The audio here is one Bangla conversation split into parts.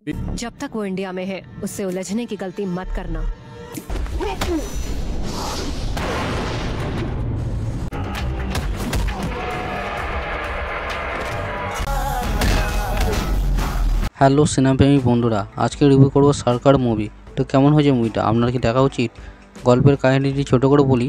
जब तक वो इंडिया में है उससे उलझने की गलती मत करना। হ্যালো সিনেমাপ্রেমী বন্ধুরা, আজকে রিভিউ করব সরকার মুভি। তো কেমন হয়েছে মুভিটা, আপনার কি দেখা উচিত? গল্পের কাহিনীটি ছোট করে বলি।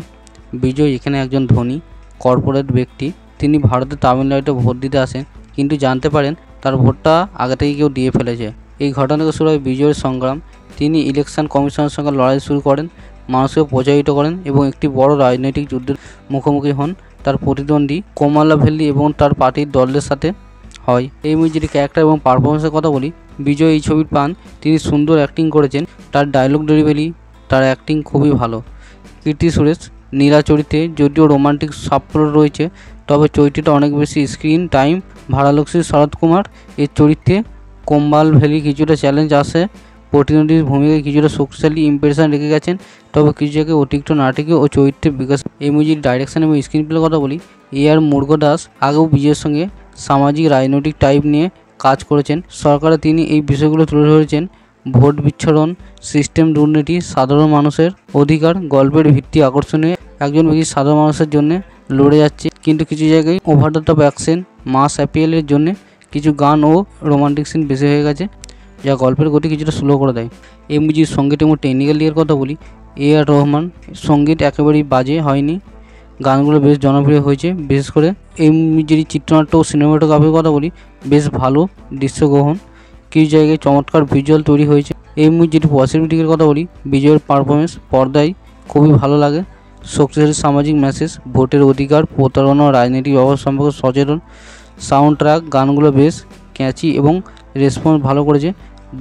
বিজয় এখানে একজন ধনী কর্পোরেট ব্যক্তি। তিনি ভারতের তামিলনাড়ুতে ভোট দিতে আসেন, কিন্তু জানতে পারেন তার ভোটটা আগে থেকে কেউ দিয়ে ফেলেছে। এই ঘটনা থেকে শুরু হয় বিজয়ের সংগ্রাম। তিনি ইলেকশন কমিশনের সঙ্গে লড়াই শুরু করেন, মানুষকে প্রচারিত করেন এবং একটি বড় রাজনৈতিক যুদ্ধের মুখোমুখি হন। তার প্রতিদ্বন্দ্বী কমলাভেল্লি এবং তার পার্টির দলের সাথে হয়। এই মুভির ক্যারেক্টার এবং পারফরমেন্সের কথা বলি। বিজয় এই ছবির পান, তিনি সুন্দর অ্যাক্টিং করেছেন। তার ডায়লগ ডেলিভারি, তার অ্যাক্টিং খুবই ভালো। কীর্তি সুরেশ নীলা চরিত্রে যদিও রোমান্টিক সাবপ্লট রয়েছে, তবে চরিত্রটা অনেক বেশি স্ক্রিন টাইম ভাড়ালক্ষ্মী। শরৎ কুমার এর চরিত্রে কমলাভেল্লি কিছুটা চ্যালেঞ্জ আসে, প্রতিদ্বন্দ্বীর ভূমিকায় কিছুটা শক্তিশালী ইমপ্রেশন রেখে গেছেন, তবে কিছু জায়গায় অতিরিক্ত নাটকীয় ও চরিত্রের বিকাশ। এই মুভির ডাইরেকশন এবং স্ক্রিন প্লের কথা বলি। আর মুরুগদাস আগেও বিজয়ের সঙ্গে সামাজিক রাজনৈতিক টাইপ নিয়ে কাজ করেছেন। সরকারে তিনি এই বিষয়গুলো তুলে ধরেছেন: ভোট বিচ্ছরণ, সিস্টেম দুর্নীতি, সাধারণ মানুষের অধিকার। গল্পের ভিত্তি আকর্ষণীয়, একজন ব্যক্তি সাধারণ মানুষের জন্য লড়ে যাচ্ছে, কিন্তু কিছু জায়গায় ওভার দ্য টপ অ্যাকশন, মাস অ্যাপিয়ালের জন্য কিছু গান ও রোমান্টিক সিন বেশি হয়ে গেছে, যা গল্পের গতি কিছুটা স্লো করে দেয়। এই মুভির সঙ্গীত এবং টেকনিক্যাল দিকের কথা বলি। আর রহমান সঙ্গীত একেবারেই বাজে হয়নি, গানগুলো বেশ জনপ্রিয় হয়েছে। বিশেষ করে এই মুভির চিত্রনাট্য ও সিনেমাটোগ্রাফির কথা বলি, বেশ ভালো দৃশ্যগ্রহণ, কিছু জায়গায় চমৎকার ভিজুয়াল তৈরি হয়েছে। এই মুভির পজিটিভ দিকের কথা বলি, বিজয়ের পারফরমেন্স পর্দায় খুবই ভালো লাগে। শক্তিশালী সামাজিক মেসেজ, ভোটের অধিকার, প্রতারণা ও রাজনৈতিক ব্যবস্থা সম্পর্কে সচেতন। সাউন্ড ট্র্যাক, গানগুলো বেশ ক্যাচি এবং রেসপন্স ভালো করেছে।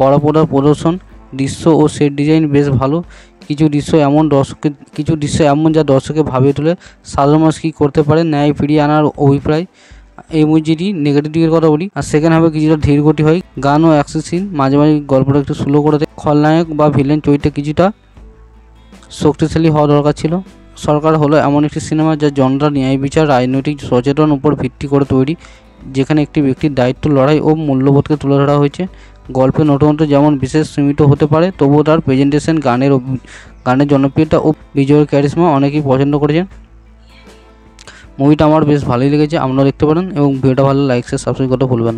বড় পর্দার প্রদর্শন, দৃশ্য ও সেট ডিজাইন বেশ ভালো। কিছু দৃশ্য এমন যা দর্শককে ভাবিয়ে তোলে সাধারণ মানুষ কী করতে পারে ন্যায় ফিরিয়ে আনার অভিপ্রায়। এই মুভিটি নেগেটিভ দিকের কথা বলি, আর সেকেন্ড হাফে কিছুটা ধীর গতি হয়। গান ও অ্যাকশন সিন মাঝে মাঝে গল্পটা একটু স্লো করে দেয়। খলনায়ক বা ভিলেন চরিত্রে কিছুটা শক্তিশালী হওয়া দরকার ছিল। সরকার হলো এমন একটি সিনেমা যা জনরা ন্যায় বিচার, রাজনৈতিক সচেতন উপর ভিত্তি করে তৈরি, যেখানে একটি ব্যক্তির দায়িত্ব, লড়াই ও মূল্যবোধকে তুলে ধরা হয়েছে। গল্পের নতুনত্ব যেমন বিশেষ সীমিত হতে পারে, তবুও তার প্রেজেন্টেশন, গানের জনপ্রিয়তা ও বিজয়ের ক্যারিশমা অনেকেই পছন্দ করেছেন। মুভিটা আমার বেশ ভালোই লেগেছে, আপনারা দেখতে পারেন এবং ভিডিওটা ভালো লাইক শেয়ার সাবস্ক্রাইব করতে ভুলবেন না।